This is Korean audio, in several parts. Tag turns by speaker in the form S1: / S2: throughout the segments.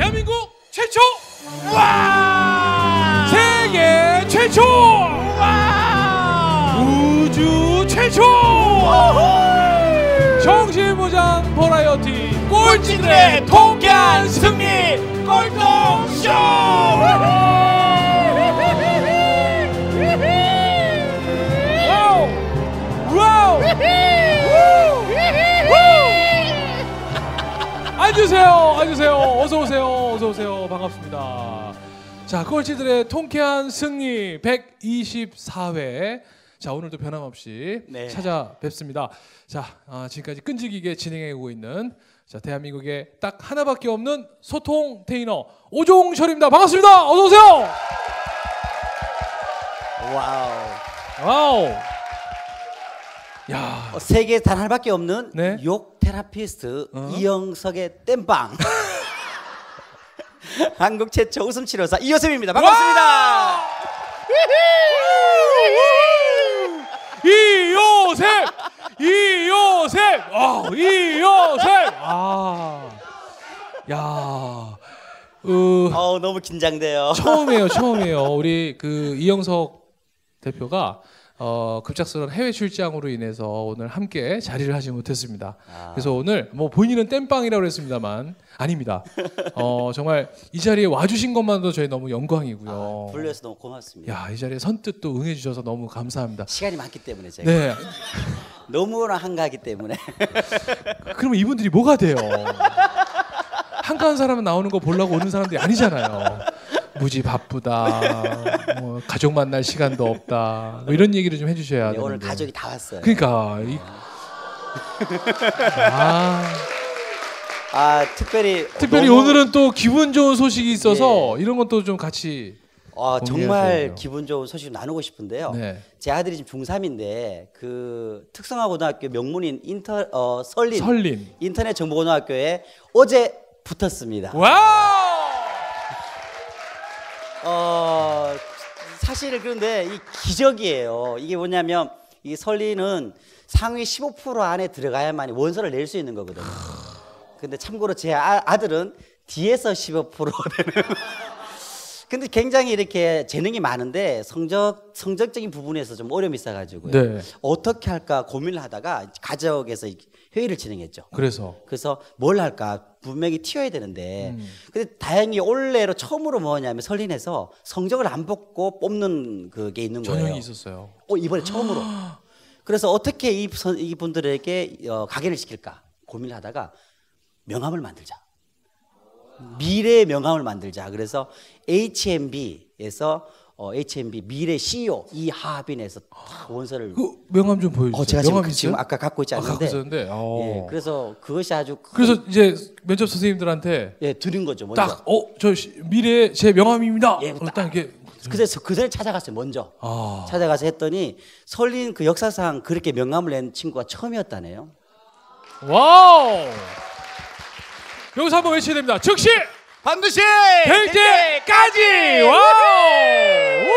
S1: 대한민국 최초, 와! 세계 최초, 와! 우주 최초, 정신무장 버라이어티 꼴찌들의 통쾌한 승리 꼴통쇼! 와우! 앉으세요. 어서 오세요. 반갑습니다. 자, 꼴찌들의 통쾌한 승리 124회. 자, 오늘도 변함없이 찾아뵙습니다. 자, 지금까지 끈질기게 진행해오고 있는 대한민국에 딱 하나밖에 없는 소통 테이너 오종철입니다. 반갑습니다. 어서 오세요. 와우. 야,
S2: 세계에 단 하나밖에 없는 욕 테라피스트 이영석의 땜빵. 한국 최초 웃음 치료사 이요셉입니다. 반갑습니다.
S1: 이요셉.
S2: 너무 긴장돼요.
S1: 처음이에요. 우리 그 이영석 대표가 급작스러운 해외 출장으로 인해서 오늘 함께 자리를 하지 못했습니다. 그래서 오늘 뭐 본인은 땜빵이라고 그랬습니다만 아닙니다. 정말 이 자리에 와주신 것만도 저희 너무 영광이고요.
S2: 불러서 너무 고맙습니다.
S1: 야, 이 자리에 선뜻 또 응해주셔서 너무 감사합니다.
S2: 시간이 많기 때문에 제가 너무나 한가하기 때문에.
S1: 그러면 이분들이 뭐가 돼요? 한가한 사람은 나오는 거 보려고 오는 사람들이 아니잖아요. 무지 바쁘다, 뭐 가족 만날 시간도 없다, 뭐 이런 얘기를 좀 해주셔야 되는데.
S2: 오늘 가족이 다 왔어요.
S1: 그러니까 특별히 오늘은 또 기분 좋은 소식이 있어서 이런 것도 좀 같이
S2: 정말 기분 좋은 소식 나누고 싶은데요. 제 아들이 지금 중3인데 그 특성화고등학교 명문인 설린 인터넷 정보고등학교에 어제 붙었습니다.
S1: 와우!
S2: 사실 그런데 이 기적이에요. 이게 뭐냐면 이 설리는 상위 15% 안에 들어가야만 원서를 낼 수 있는 거거든요. 근데 참고로 제 아들은 뒤에서 15% 되는. 근데 굉장히 이렇게 재능이 많은데 성적적인 부분에서 좀 어려움이 있어가지고요. 어떻게 할까 고민을 하다가 가족에서 회의를 진행했죠. 그래서 뭘 할까 분명히 튀어야 되는데 근데 다행히 올해로 처음으로 뭐냐면 설린에서 성적을 안 보고 뽑는 그게 있는 거예요.
S1: 전형이 있었어요.
S2: 이번에 처음으로. 그래서 어떻게 이분들에게 각인을 시킬까 고민을 하다가 명함을 만들자. 미래의 명함을 만들자. 그래서 HMB에서 HMB 미래 CEO 이하빈에서 원서를
S1: 명함 좀 보여주세요.
S2: 제가 지금 아까 갖고 있지 않는데.
S1: 갖고 있었는데.
S2: 그래서 그것이 아주
S1: 그래서 이제 면접 선생님들한테
S2: 드린 거죠. 먼저.
S1: 딱 저 미래 제 명함입니다. 딱 이렇게.
S2: 그래서 그전에 찾아갔어요. 먼저 찾아가서 했더니 설린 그 역사상 그렇게 명함을 낸 친구가 처음이었다네요.
S1: 와우. 여기서 한번 외쳐야 됩니다. 즉시
S2: 반드시
S1: 될 때까지. 와우.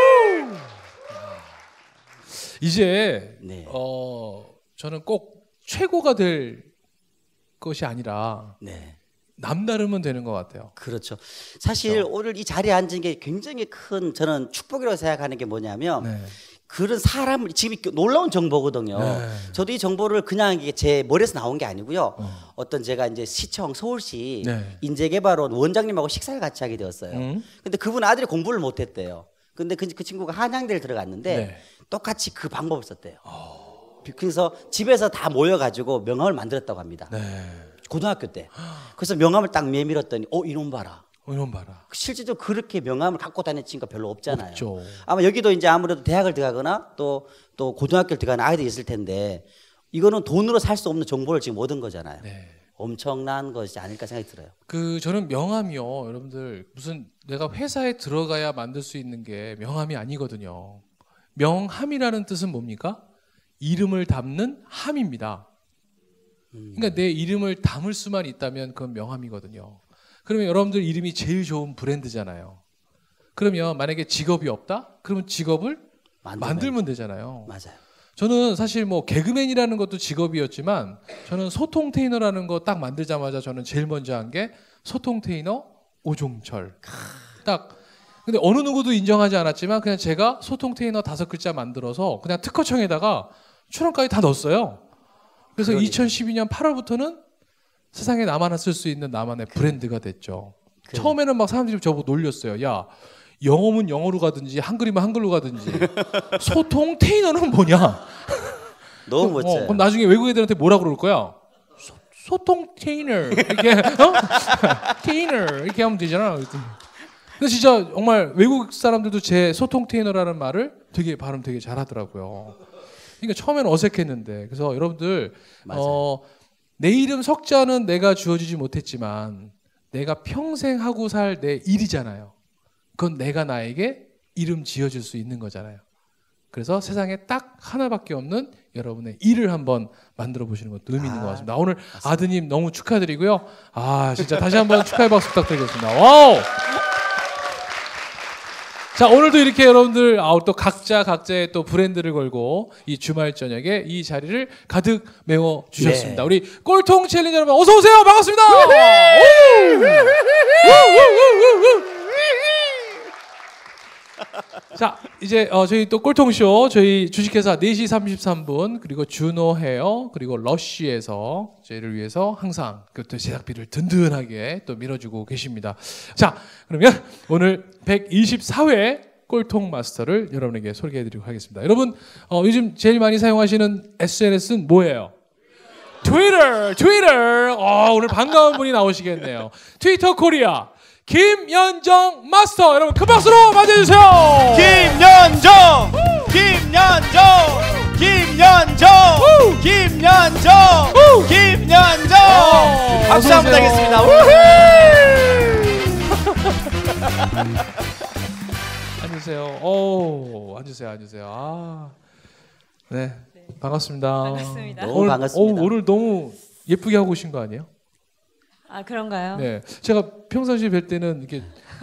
S1: 이제 저는 꼭 최고가 될 것이 아니라 남다르면 되는 것 같아요.
S2: 그렇죠. 사실 오늘 이 자리에 앉은 게 굉장히 큰 저는 축복이라고 생각하는 게 뭐냐면 그런 사람을 지금 놀라운 정보거든요. 저도 이 정보를 그냥 이게 제 머리에서 나온 게 아니고요. 어떤 제가 이제 시청 서울시 인재개발원 원장님하고 식사를 같이 하게 되었어요. 근데 그분 아들이 공부를 못했대요. 근데 그 친구가 한양대를 들어갔는데 똑같이 그 방법을 썼대요. 그래서 집에서 다 모여가지고 명함을 만들었다고 합니다. 고등학교 때. 그래서 명함을 딱 내밀었더니 이놈 봐라. 실제로 그렇게 명함을 갖고 다니는 친구가 별로 없잖아요.
S1: 없죠.
S2: 아마 여기도 이제 아무래도 대학을 들어가거나 또 고등학교를 들어가는 아이들이 있을 텐데 이거는 돈으로 살 수 없는 정보를 지금 얻은 거잖아요. 엄청난 것이 아닐까 생각이 들어요.
S1: 저는 명함이요, 여러분들 무슨 내가 회사에 들어가야 만들 수 있는 게 명함이 아니거든요. 명함이라는 뜻은 뭡니까? 이름을 담는 함입니다. 그러니까 내 이름을 담을 수만 있다면 그건 명함이거든요. 그러면 여러분들 이름이 제일 좋은 브랜드잖아요. 그러면 만약에 직업이 없다? 그러면 직업을 만들면 되잖아요.
S2: 맞아요.
S1: 저는 사실 뭐 개그맨이라는 것도 직업이었지만 저는 소통 테이너라는 거 딱 만들자마자 저는 제일 먼저 한 게 소통 테이너 오종철. 딱. 근데 어느 누구도 인정하지 않았지만 그냥 제가 소통 테이너 5글자 만들어서 그냥 특허청에다가 출원까지 다 넣었어요. 그래서 2012년 8월부터는 세상에 나만 쓸 수 있는 나만의 브랜드가 됐죠. 처음에는 막 사람들이 저보고 놀렸어요. 야, 영어면 영어로 가든지 한글이면 한글로 가든지 소통 테이너는 뭐냐?
S2: 너무 멋져요.
S1: 그럼 나중에 외국 애들한테 뭐라 그럴 거야? 소통 테이너 이렇게 테이너 이렇게 하면 되잖아. 근데 진짜 정말 외국 사람들도 제 소통 테이너라는 말을 되게 발음 되게 잘하더라고요. 그러니까 처음에는 어색했는데 그래서 여러분들 내 이름 석자는 내가 주어지지 못했지만 내가 평생 하고 살 내 일이잖아요. 그건 내가 나에게 이름 지어줄 수 있는 거잖아요. 그래서 세상에 딱 하나밖에 없는 여러분의 일을 한번 만들어 보시는 것도 의미 있는 것 같습니다. 오늘 맞습니다. 아드님 너무 축하드리고요. 진짜 다시 한번 축하의 박수 부탁드리겠습니다. 와우! 자, 오늘도 이렇게 여러분들 또 각자의 또 브랜드를 걸고 이 주말 저녁에 이 자리를 가득 메워 주셨습니다. 네. 우리 꼴통 챌린저 여러분 어서 오세요. 반갑습니다. 자, 이제 저희 또 꼴통쇼 저희 주식회사 4시 33분 그리고 준호 헤어 그리고 러쉬에서 저희를 위해서 항상 그 제작비를 든든하게 또 밀어주고 계십니다. 자, 그러면 오늘 124회 꼴통 마스터를 여러분에게 소개해드리도록 하겠습니다. 여러분 요즘 제일 많이 사용하시는 SNS는 뭐예요? 트위터. 오늘 반가운 분이 나오시겠네요. 트위터 코리아 김연정 마스터 여러분 큰 박수로 맞이해주세요. 김연정
S2: 박수 한번 하겠습니다.
S1: 앉으세요. 네, 반갑습니다.
S2: 너무 반갑습니다.
S1: 오늘 너무 예쁘게 하고 오신 거 아니에요?
S3: 그런가요?
S1: 네, 제가 평상시에 뵐 때는 이렇게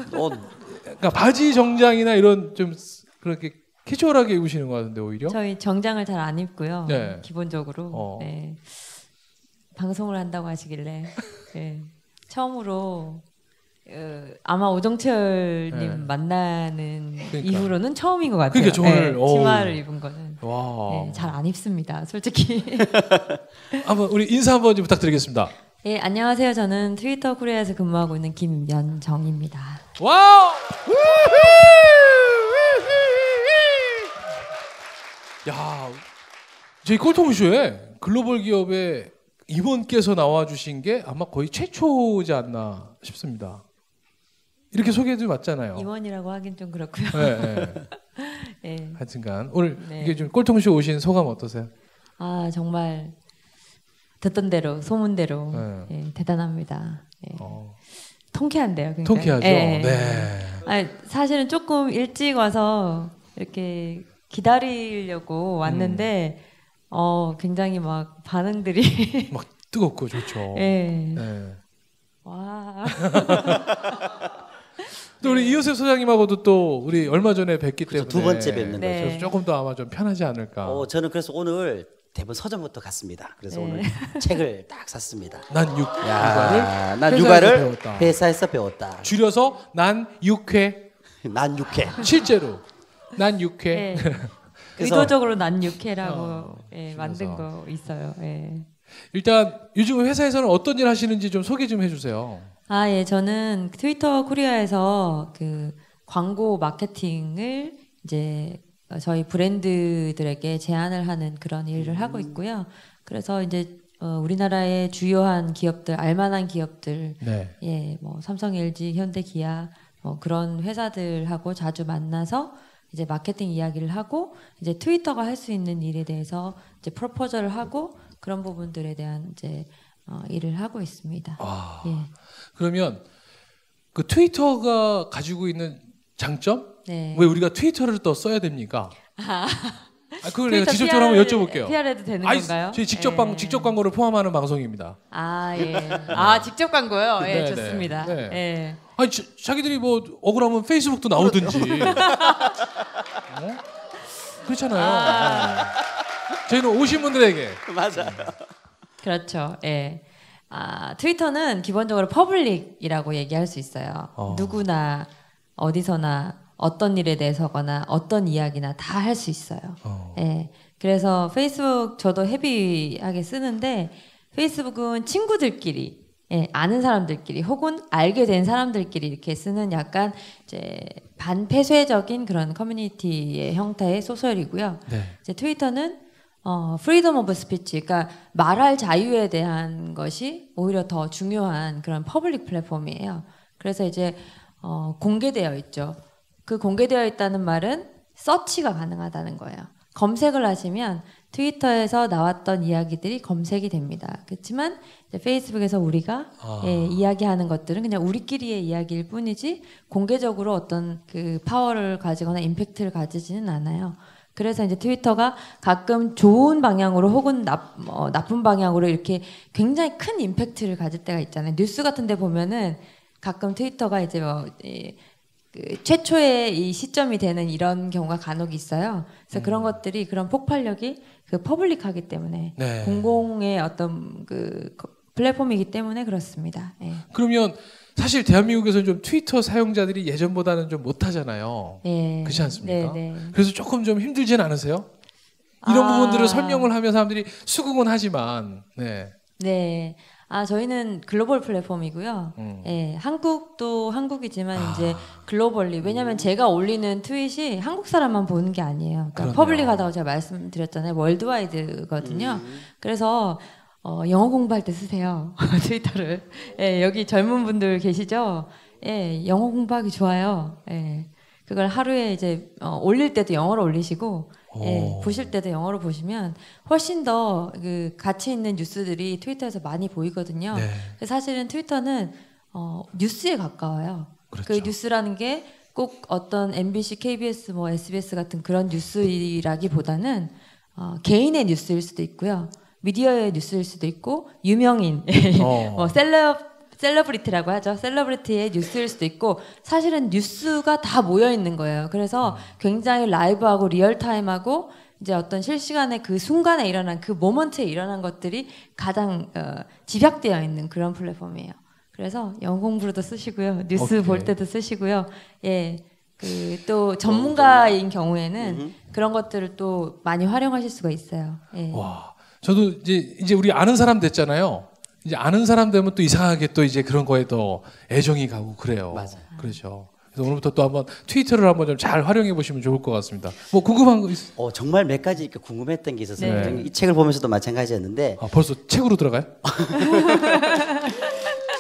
S1: 그러니까 바지 정장이나 이런 좀 그렇게 캐주얼하게 입으시는 것 같은데 오히려
S3: 저희 정장을 잘 안 입고요.
S1: 네.
S3: 기본적으로 네. 방송을 한다고 하시길래 네. 처음으로 아마 오정철님
S1: 네.
S3: 만나는
S1: 그러니까.
S3: 이후로는 처음인 것 같아요.
S1: 그러니까 저를
S3: 네, 치마를 입은 거는 네, 잘 안 입습니다, 솔직히.
S1: 한번 우리 인사 한번 좀 부탁드리겠습니다.
S3: 네, 안녕하세요. 저는 트위터 코리아에서 근무하고 있는 김연정입니다.
S1: 와우! 야, 저희 꼴통쇼에 글로벌 기업의 임원께서 나와주신 게 아마 거의 최초지 않나 싶습니다. 이렇게 소개해도 맞잖아요.
S3: 임원이라고 하긴 좀 그렇고요.
S1: 네.
S3: 네.
S1: 하여튼간 오늘 이게 좀 꼴통쇼 오신 소감 어떠세요?
S3: 정말 듣던 대로 소문대로 대단합니다. 통쾌한데요. 굉장히.
S1: 통쾌하죠. 네.
S3: 사실은 조금 일찍 와서 이렇게 기다리려고 왔는데 굉장히 막 반응들이
S1: 막 뜨겁고 좋죠.
S3: 네. 와.
S1: 또 우리 이효셉 소장님하고도 또 우리 얼마 전에 뵙기 때문에
S2: 두 번째 뵙는
S3: 네.
S1: 그래서 조금 더 아마 좀 편하지 않을까.
S2: 저는 그래서 오늘 대본 서점부터 갔습니다. 그래서 오늘 책을 딱 샀습니다.
S1: 난
S2: 난 육아를 회사에서 배웠다.
S1: 줄여서 난 육회.
S2: 난 육회.
S1: 실제로 난 육회.
S3: 네. 의도적으로 난 육회라고 만든 거 있어요.
S1: 일단 요즘 회사에서는 어떤 일 하시는지 좀 소개 좀 해주세요.
S3: 예, 저는 트위터 코리아에서 그 광고 마케팅을 이제 저희 브랜드들에게 제안을 하는 그런 일을 하고 있고요. 그래서 이제 우리나라의 주요한 기업들, 알만한 기업들, 뭐 삼성, LG, 현대, 기아 뭐 그런 회사들하고 자주 만나서 이제 마케팅 이야기를 하고 이제 트위터가 할 수 있는 일에 대해서 이제 프로포절을 하고 그런 부분들에 대한 이제 일을 하고 있습니다.
S1: 그러면 그 트위터가 가지고 있는 장점? 왜 우리가 트위터를 또 써야 됩니까? 그걸 내가 직접적으로 한번 여쭤볼게요.
S3: PR해도 되는 건가요?
S1: 저희 직접 광고를 포함하는 방송입니다.
S3: 직접 광고요?
S1: 네,
S3: 좋습니다.
S1: 네. 자기들이 뭐 억울하면 페이스북도 나오든지. 그렇잖아요. 저희는 오신 분들에게.
S2: 맞아요.
S3: 그렇죠. 트위터는 기본적으로 퍼블릭이라고 얘기할 수 있어요. 누구나 어디서나 어떤 일에 대해서거나 어떤 이야기나 다 할 수 있어요. 예. 그래서 페이스북 저도 헤비하게 쓰는데 페이스북은 친구들끼리 아는 사람들끼리 혹은 알게 된 사람들끼리 이렇게 쓰는 약간 이제 반폐쇄적인 그런 커뮤니티의 형태의 소설이고요. 네. 이제 트위터는 프리덤 오브 스피치, 그러니까 말할 자유에 대한 것이 오히려 더 중요한 그런 퍼블릭 플랫폼이에요. 그래서 이제 공개되어 있죠. 그 공개되어 있다는 말은 서치가 가능하다는 거예요. 검색을 하시면 트위터에서 나왔던 이야기들이 검색이 됩니다. 그렇지만 이제 페이스북에서 우리가 이야기하는 것들은 그냥 우리끼리의 이야기일 뿐이지 공개적으로 어떤 그 파워를 가지거나 임팩트를 가지지는 않아요. 그래서 이제 트위터가 가끔 좋은 방향으로 혹은 나쁜 방향으로 이렇게 굉장히 큰 임팩트를 가질 때가 있잖아요. 뉴스 같은 데 보면은 가끔 트위터가 이제 그 최초의 이 시점이 되는 이런 경우가 간혹 있어요. 그래서 그런 것들이 그런 폭발력이 그 퍼블릭하기 때문에 네. 공공의 어떤 그 플랫폼이기 때문에 그렇습니다. 네.
S1: 그러면 사실 대한민국에서는 좀 트위터 사용자들이 예전보다는 좀 못하잖아요. 네. 그렇지 않습니까? 네, 네. 그래서 조금 좀 힘들진 않으세요? 이런 부분들을 설명을 하면 사람들이 수긍은 하지만 네.
S3: 네. 저희는 글로벌 플랫폼이고요. 예, 한국도 한국이지만 이제 글로벌리. 왜냐면 제가 올리는 트윗이 한국 사람만 보는 게 아니에요. 그러니까 퍼블릭하다고 제가 말씀드렸잖아요. 월드와이드거든요. 그래서 영어 공부할 때 쓰세요. 트위터를. 예, 여기 젊은 분들 계시죠? 예, 영어 공부하기 좋아요. 예. 그걸 하루에 이제 올릴 때도 영어로 올리시고 예, 보실 때도 영어로 보시면 훨씬 더 그 가치 있는 뉴스들이 트위터에서 많이 보이거든요. 네. 사실은 트위터는 뉴스에 가까워요. 그렇죠. 그 뉴스라는 게 꼭 어떤 MBC, KBS, 뭐 SBS 같은 그런 뉴스라기보다는 개인의 뉴스일 수도 있고요. 미디어의 뉴스일 수도 있고 유명인, 뭐 셀러브리티라고 하죠. 셀러브리티의 뉴스일 수도 있고 사실은 뉴스가 다 모여 있는 거예요. 그래서 굉장히 라이브하고 리얼타임하고 이제 어떤 실시간에 그 순간에 일어난 그 모먼트에 일어난 것들이 가장 집약되어 있는 그런 플랫폼이에요. 그래서 영어 공부로도 쓰시고요. 뉴스 볼 때도 쓰시고요. 예. 그 또 전문가인 경우에는 그런 것들을 또 많이 활용하실 수가 있어요. 예.
S1: 와. 저도 이제 우리 아는 사람 됐잖아요. 이제 아는 사람 되면 또 이상하게 또 이제 그런 거에 더 애정이 가고 그래요.
S2: 맞아요.
S1: 그렇죠. 그래서 오늘부터 또 한번 트위터를 한번 좀 잘 활용해 보시면 좋을 것 같습니다. 뭐 궁금한 거 있어요?
S2: 정말 몇 가지 이렇게 궁금했던 게 있었어요. 네. 이 책을 보면서도 마찬가지였는데.
S1: 벌써 책으로 들어가요?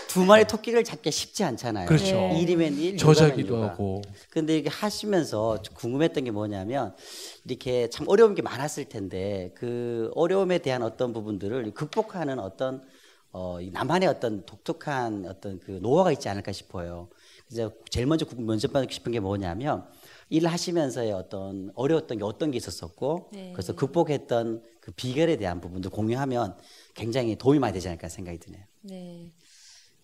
S2: 두 마리 토끼를 잡기 쉽지 않잖아요.
S1: 그렇죠.
S2: 네. 일이면 일,
S1: 저자기도 하고.
S2: 근데 이게 하시면서 궁금했던 게 뭐냐면 이렇게 참 어려운 게 많았을 텐데 그 어려움에 대한 어떤 부분들을 극복하는 어떤 나만의 어떤 독특한 어떤 그 노하우가 있지 않을까 싶어요. 그래서 제일 먼저 면접받고 싶은 게 뭐냐면 일을 하시면서의 어떤 어려웠던 게 어떤 게 있었었고 네. 그래서 극복했던 그 비결에 대한 부분들 공유하면 굉장히 도움이 많이 되지 않을까 생각이 드네요.
S3: 네.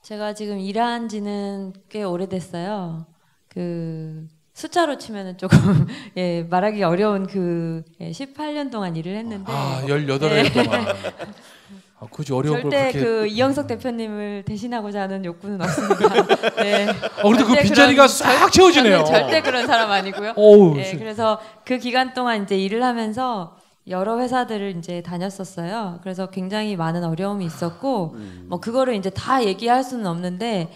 S3: 제가 지금 일한 지는 꽤 오래됐어요. 그 숫자로 치면은 조금 예, 말하기 어려운 그 18년 동안 일을 했는데
S1: 18년 동안. 굳이 어려운 걸
S3: 절대
S1: 그렇게
S3: 그 이영석 대표님을 대신하고자 하는 욕구는 없습니다. 네.
S1: 그래도 그 빈자리가 싹 채워지네요.
S3: 절대 그런 사람 아니고요. 네, 그래서 그 기간 동안 이제 일을 하면서 여러 회사들을 이제 다녔었어요. 그래서 굉장히 많은 어려움이 있었고, 뭐 그거를 이제 다 얘기할 수는 없는데,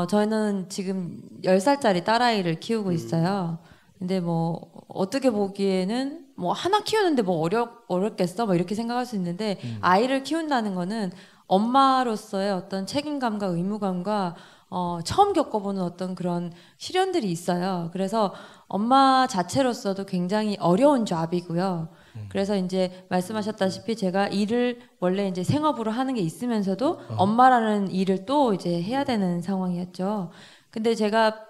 S3: 저는 지금 10살짜리 딸아이를 키우고 있어요. 근데 뭐 어떻게 보기에는 뭐 하나 키우는데 뭐 어렵겠어? 뭐 이렇게 생각할 수 있는데, 아이를 키운다는 거는 엄마로서의 어떤 책임감과 의무감과 처음 겪어보는 어떤 그런 시련들이 있어요. 그래서 엄마 자체로서도 굉장히 어려운 잡이고요. 그래서 이제 말씀하셨다시피 제가 일을 원래 이제 생업으로 하는 게 있으면서도 엄마라는 일을 또 이제 해야 되는 상황이었죠. 근데 제가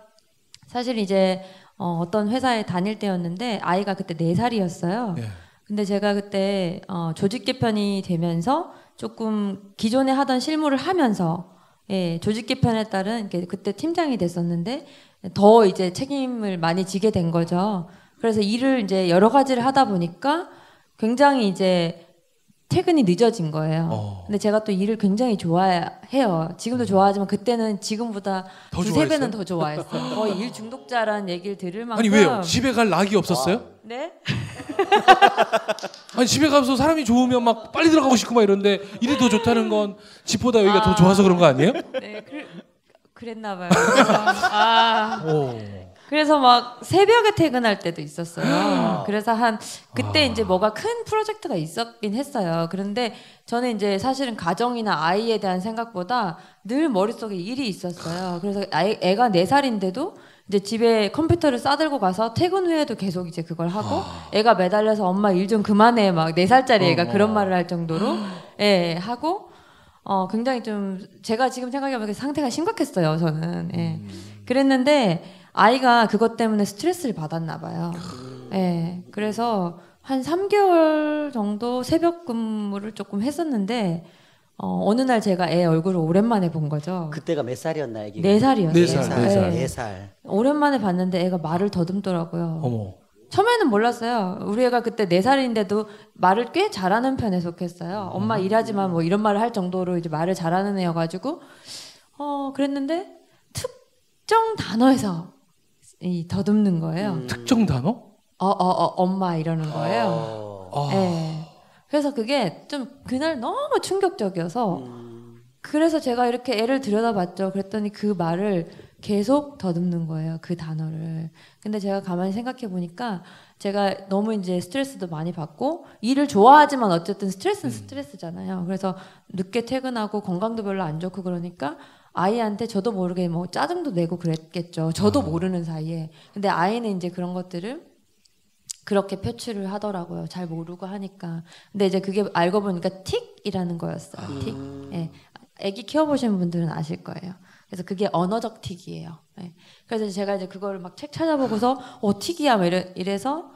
S3: 사실 이제 어떤 회사에 다닐 때였는데 아이가 그때 4살이었어요. 예. 근데 제가 그때 조직 개편이 되면서 조금 기존에 하던 실무를 하면서 예, 조직 개편에 따른 그때 팀장이 됐었는데 더 이제 책임을 많이 지게 된 거죠. 그래서 일을 이제 여러 가지를 하다 보니까 굉장히 이제 퇴근이 늦어진 거예요. 근데 제가 또 일을 굉장히 좋아해요. 지금도 좋아하지만 그때는 지금보다 두세 배는 더 좋아했어요. 거의 일 중독자라는 얘기를 들을 만큼.
S1: 아니 왜요? 집에 갈 낙이 없었어요?
S3: 네?
S1: 아니 집에 가서 사람이 좋으면 막 빨리 들어가고 싶고 막 이런데 일이 더 좋다는 건 집보다 여기가 더 좋아서 그런 거 아니에요?
S3: 네, 그랬나 봐요. 그래서 막 새벽에 퇴근할 때도 있었어요. 그래서 그때 이제 뭐가 큰 프로젝트가 있었긴 했어요. 그런데 저는 이제 사실은 가정이나 아이에 대한 생각보다 늘 머릿속에 일이 있었어요. 그래서 애가 4살인데도 이제 집에 컴퓨터를 싸들고 가서 퇴근 후에도 계속 이제 그걸 하고 애가 매달려서 엄마 일 좀 그만해 막 4살짜리 애가 그런 말을 할 정도로 예, 하고 굉장히 좀 제가 지금 생각해보면 상태가 심각했어요. 저는 예. 그랬는데 아이가 그것 때문에 스트레스를 받았나 봐요. 예. 그래서 한 3개월 정도 새벽 근무를 조금 했었는데 어느 날 제가 애 얼굴을 오랜만에 본 거죠.
S2: 그때가 몇 살이었나 애기가?
S3: 4살이었어요.
S2: 4살.
S3: 오랜만에 봤는데 애가 말을 더듬더라고요.
S1: 어머.
S3: 처음에는 몰랐어요. 우리 애가 그때 4살인데도 말을 꽤 잘하는 편에 속했어요. 엄마 일하지만 뭐 이런 말을 할 정도로 이제 말을 잘하는 애여가지고 그랬는데 특정 단어에서 더듬는 거예요.
S1: 특정 단어?
S3: 엄마 이러는 거예요. 네. 그래서 그게 좀 그날 너무 충격적이어서 그래서 제가 이렇게 애를 들여다봤죠. 그랬더니 그 말을 계속 더듬는 거예요. 그 단어를. 근데 제가 가만히 생각해 보니까 제가 너무 이제 스트레스도 많이 받고 일을 좋아하지만 어쨌든 스트레스는 스트레스잖아요. 그래서 늦게 퇴근하고 건강도 별로 안 좋고 그러니까 아이한테 저도 모르게 뭐 짜증도 내고 그랬겠죠. 저도 모르는 사이에. 근데 아이는 이제 그런 것들을 그렇게 표출을 하더라고요. 잘 모르고 하니까. 근데 이제 그게 알고 보니까 틱이라는 거였어요. 틱. 예. 아기 키워보신 분들은 아실 거예요. 그래서 그게 언어적 틱이에요. 예. 그래서 제가 이제 그거를 막 책 찾아보고서 틱이야 막 이래서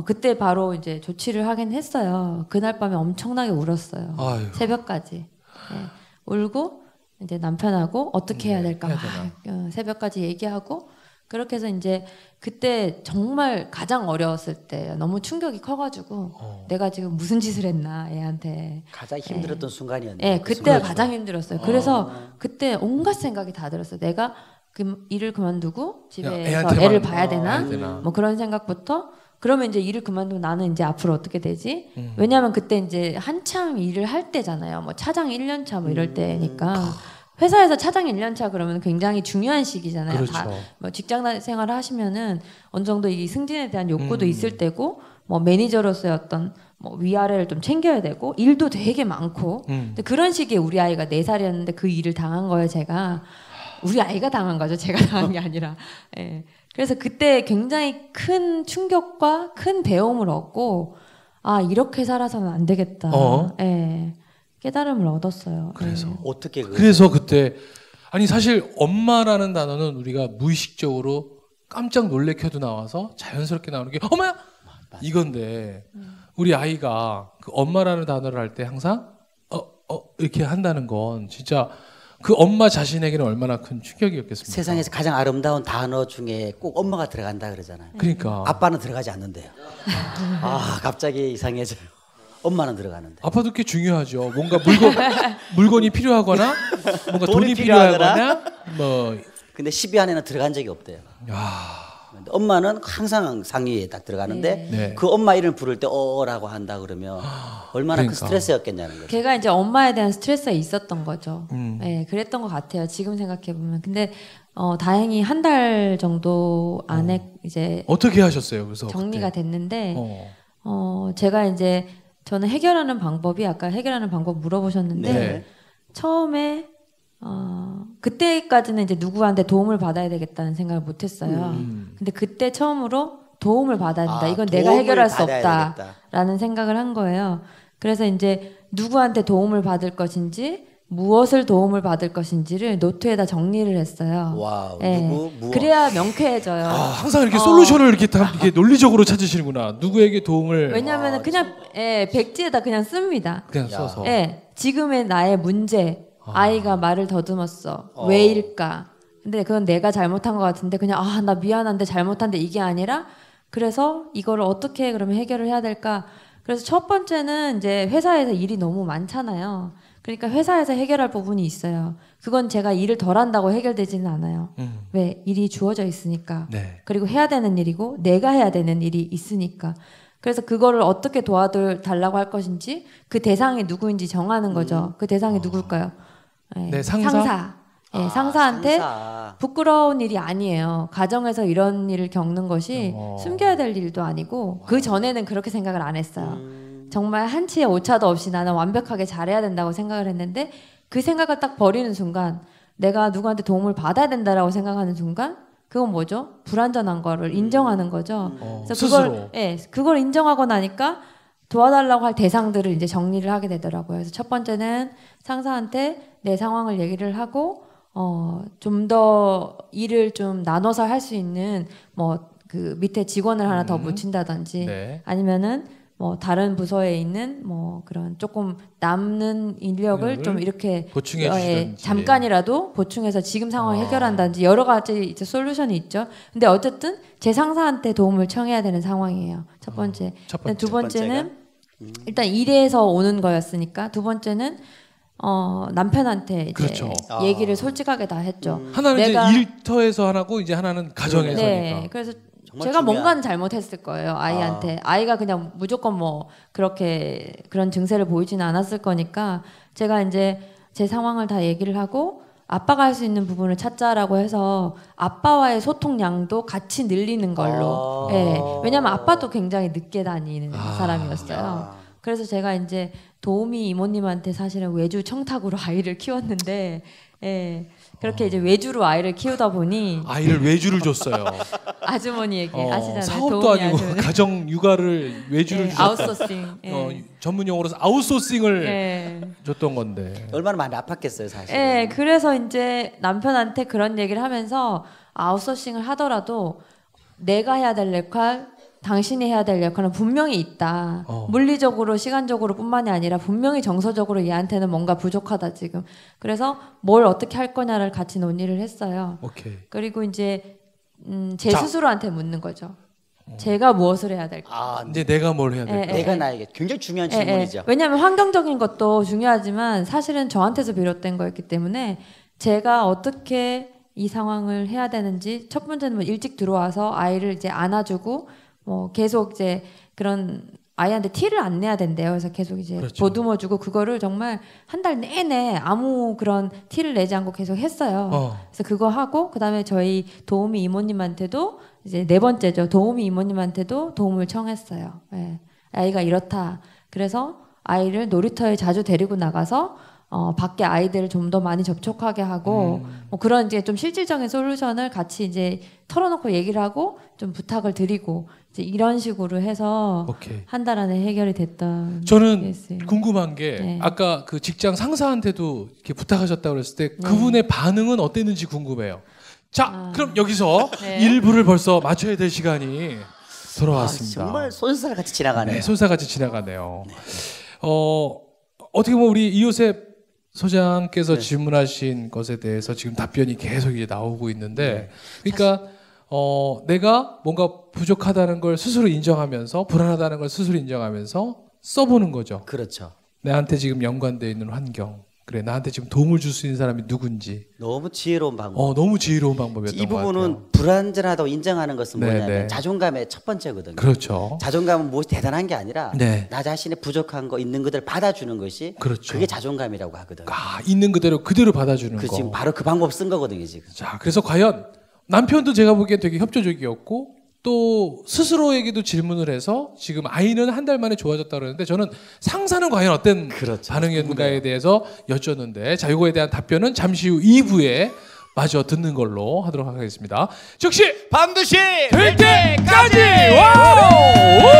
S3: 그때 바로 이제 조치를 하긴 했어요. 그날 밤에 엄청나게 울었어요. 아유. 새벽까지. 예. 울고 이제 남편하고 어떻게 해야 될까 막 새벽까지 얘기하고 그렇게 해서 이제 그때 정말 가장 어려웠을 때 너무 충격이 커가지고 내가 지금 무슨 짓을 했나 애한테
S2: 가장 힘들었던 순간이었네요.
S3: 네, 그때가 가장 힘들었어요. 그래서 그때 온갖 생각이 다 들었어요. 내가 그 일을 그만두고 집에서 애를 봐야 되나? 뭐 그런 생각부터 그러면 이제 일을 그만두고 나는 이제 앞으로 어떻게 되지? 왜냐하면 그때 이제 한참 일을 할 때잖아요. 뭐 차장 1년차 뭐 이럴 때니까. 회사에서 차장 1년차 그러면 굉장히 중요한 시기잖아요.
S1: 그렇죠.
S3: 다 뭐 직장 생활을 하시면은 어느 정도 이 승진에 대한 욕구도 있을 때고 뭐 매니저로서의 어떤 뭐 위아래를 좀 챙겨야 되고 일도 되게 많고 근데 그런 시기에 우리 아이가 4살이었는데 그 일을 당한 거예요. 제가 우리 아이가 당한 거죠. 제가 당한 게 아니라. 예. 그래서 그때 굉장히 큰 충격과 큰 배움을 얻고 이렇게 살아서는 안 되겠다. 예. 깨달음을 얻었어요.
S1: 그래서
S2: 어떻게
S1: 그래서 그때 아니 사실 엄마라는 단어는 우리가 무의식적으로 깜짝 놀래켜도 나와서 자연스럽게 나오는 게 엄마야 이건데 우리 아이가 그 엄마라는 단어를 할 때 항상 이렇게 한다는 건 진짜 그 엄마 자신에게는 얼마나 큰 충격이었겠습니까?
S2: 세상에서 가장 아름다운 단어 중에 꼭 엄마가 들어간다 그러잖아요.
S1: 그러니까
S2: 아빠는 들어가지 않는데요. 갑자기 이상해져요. 엄마는 들어가는데.
S1: 아빠도 꽤 중요하죠. 뭔가 물건이 필요하거나 뭔가 돈이
S2: 필요하거나.
S1: 필요하거나 뭐.
S2: 근데 10위 안에는 들어간 적이 없대요. 근데 엄마는 항상 상위에 딱 들어가는데
S1: 네.
S2: 그 엄마 이름 부를 때 어라고 한다 그러면 얼마나
S1: 그러니까.
S2: 그 스트레스였겠냐는 거죠.
S3: 걔가 이제 엄마에 대한 스트레스가 있었던 거죠. 네, 그랬던 것 같아요. 지금 생각해 보면. 근데 다행히 한 달 정도 안에 이제
S1: 어떻게 하셨어요? 그래서
S3: 정리가
S1: 그때?
S3: 됐는데 제가 이제 저는 해결하는 방법이 아까 해결하는 방법 물어보셨는데
S1: 네.
S3: 처음에 그때까지는 이제 누구한테 도움을 받아야 되겠다는 생각을 못했어요. 근데 그때 처음으로 도움을 받아야 된다. 이건 내가 해결할 수 없다라는 생각을 한 거예요. 그래서 이제 누구한테 도움을 받을 것인지 무엇을 도움을 받을 것인지를 노트에다 정리를 했어요.
S2: 와우,
S3: 네.
S2: 무엇?
S3: 그래야 명쾌해져요.
S1: 항상 이렇게 솔루션을 이렇게 논리적으로 찾으시는구나. 누구에게 도움을.
S3: 왜냐하면 그냥 백지에다 그냥 씁니다.
S1: 그냥 써서.
S3: 지금의 나의 문제. 아이가 말을 더듬었어. 왜일까? 근데 그건 내가 잘못한 것 같은데 그냥 나 미안한데 잘못한데 이게 아니라 그래서 이거를 어떻게 그러면 해결을 해야 될까? 그래서 첫 번째는 이제 회사에서 일이 너무 많잖아요. 그러니까 회사에서 해결할 부분이 있어요. 그건 제가 일을 덜 한다고 해결되지는 않아요. 왜? 일이 주어져 있으니까.
S1: 네.
S3: 그리고 해야 되는 일이고 내가 해야 되는 일이 있으니까. 그래서 그거를 어떻게 도와달라고 할 것인지 그 대상이 누구인지 정하는 거죠. 그 대상이 누굴까요?
S1: 네, 상사.
S3: 네, 상사한테
S2: 상사.
S3: 부끄러운 일이 아니에요. 가정에서 이런 일을 겪는 것이 숨겨야 될 일도 아니고 그 전에는 그렇게 생각을 안 했어요. 정말 한치의 오차도 없이 나는 완벽하게 잘해야 된다고 생각을 했는데 그 생각을 딱 버리는 순간 내가 누구한테 도움을 받아야 된다라고 생각하는 순간 그건 뭐죠? 불완전한 거를 인정하는 거죠. 그래서 그걸 인정하고 나니까 도와달라고 할 대상들을 이제 정리를 하게 되더라고요. 그래서 첫 번째는 상사한테 내 상황을 얘기를 하고 좀 더 일을 좀 나눠서 할 수 있는 뭐 그 밑에 직원을 하나 더 붙인다든지
S1: 네.
S3: 아니면은 뭐 다른 부서에 있는 뭐 그런 조금 남는 인력을 좀 이렇게
S1: 보충해 주시든지
S3: 잠깐이라도 보충해서 지금 상황을 해결한다든지 여러 가지 이제 솔루션이 있죠. 근데 어쨌든 제 상사한테 도움을 청해야 되는 상황이에요. 첫 번째. 두 번째는 일단 일에서 오는 거였으니까 두 번째는 남편한테 이제
S1: 그렇죠.
S3: 얘기를 솔직하게 다 했죠.
S1: 하나는 이제 일터에서 하나고 이제 하나는 가정에서니까.
S3: 네, 그래서 제가 뭔가는 잘못했을 거예요. 아이한테. 아이가 그냥 무조건 뭐 그렇게 그런 증세를 보이지는 않았을 거니까 제가 이제 제 상황을 다 얘기를 하고 아빠가 할 수 있는 부분을 찾자라고 해서 아빠와의 소통량도 같이 늘리는 걸로. 네, 왜냐면 아빠도 굉장히 늦게 다니는 사람이었어요. 그래서 제가 이제 도우미 이모님한테 사실은 외주 청탁으로 아이를 키웠는데 그렇게 이제 외주로 아이를 키우다 보니
S1: 아이를 외주를 줬어요.
S3: 아주머니에게 아시잖아요.
S1: 사업도 아니고 가정 육아를 외주를 주셨다.
S3: 아웃소싱.
S1: 전문 용어로 아웃소싱을 줬던 건데.
S2: 얼마나 많이 아팠겠어요, 사실.
S3: 네, 그래서 이제 남편한테 그런 얘기를 하면서 아웃소싱을 하더라도 내가 해야 될 역할, 당신이 해야 될 역할은 분명히 있다. 물리적으로, 시간적으로 뿐만이 아니라 분명히 정서적으로 얘한테는 뭔가 부족하다 지금. 그래서 뭘 어떻게 할 거냐를 같이 논의를 했어요.
S1: 오케이.
S3: 그리고 이제 제 스스로한테 묻는 거죠. 제가 무엇을 해야 될까?
S1: 이제 내가 뭘 해야 될까?
S2: 내가 나에게 굉장히 중요한 질문이죠.
S3: 왜냐하면 환경적인 것도 중요하지만 사실은 저한테서 비롯된 거였기 때문에 제가 어떻게 이 상황을 해야 되는지 첫 번째는 뭐 일찍 들어와서 아이를 이제 안아주고 뭐 계속 이제 그런 아이한테 티를 안 내야 된대요. 그래서 계속 이제
S1: 그렇죠.
S3: 보듬어주고 그거를 정말 한 달 내내 아무 그런 티를 내지 않고 계속 했어요. 그래서 그거 하고 그다음에 저희 도우미 이모님한테도 이제 네 번째죠. 도우미 이모님한테도 도움을 청했어요. 네. 아이가 이렇다. 그래서 아이를 놀이터에 자주 데리고 나가서 밖에 아이들을 좀 더 많이 접촉하게 하고 뭐 그런 이제 좀 실질적인 솔루션을 같이 이제 털어놓고 얘기를 하고 좀 부탁을 드리고 이제 이런 식으로 해서 한 달 안에 해결이 됐던.
S1: 저는
S3: 케이스예요.
S1: 궁금한 게 아까 그 직장 상사한테도 이렇게 부탁하셨다고 그랬을 때 그분의 반응은 어땠는지 궁금해요. 자, 그럼 여기서 1부를 벌써 맞춰야 될 시간이 돌아왔습니다.
S2: 정말 손살같이 지나가네요.
S1: 네, 손살같이 지나가네요. 어떻게 보면 우리 이요셉 소장께서 질문하신 것에 대해서 지금 답변이 계속 이제 나오고 있는데, 그러니까 내가 뭔가 부족하다는 걸 스스로 인정하면서 불안하다는 걸 스스로 인정하면서 써보는 거죠.
S2: 그렇죠.
S1: 나한테 지금 연관되어 있는 환경, 그래 나한테 지금 도움을 줄 수 있는 사람이 누군지.
S2: 너무 지혜로운 방법.
S1: 너무 지혜로운 방법이었던
S2: 이
S1: 것 같아요.
S2: 부분은 불완전하다고 인정하는 것은 뭐냐면
S1: 네.
S2: 자존감의 첫 번째거든요.
S1: 그렇죠.
S2: 자존감은 무엇이 대단한 게 아니라
S1: 네.
S2: 나 자신의 부족한 거 있는 그대로 받아주는 것이
S1: 그렇죠.
S2: 그게 자존감이라고 하거든요.
S1: 있는 그대로 받아주는 거.
S2: 지금 바로 그 방법 쓴 거거든요, 지금.
S1: 자, 그래서 과연 남편도 제가 보기엔 되게 협조적이었고 또 스스로에게도 질문을 해서 지금 아이는 한 달 만에 좋아졌다고 그러는데 저는 상사는 과연 어떤 반응이었는가에 대해서 여쭈었는데 자, 이거에 대한 답변은 잠시 후 2부에 마저 듣는 걸로 하도록 하겠습니다. 즉시
S4: 반드시
S1: 될 때까지! 와우!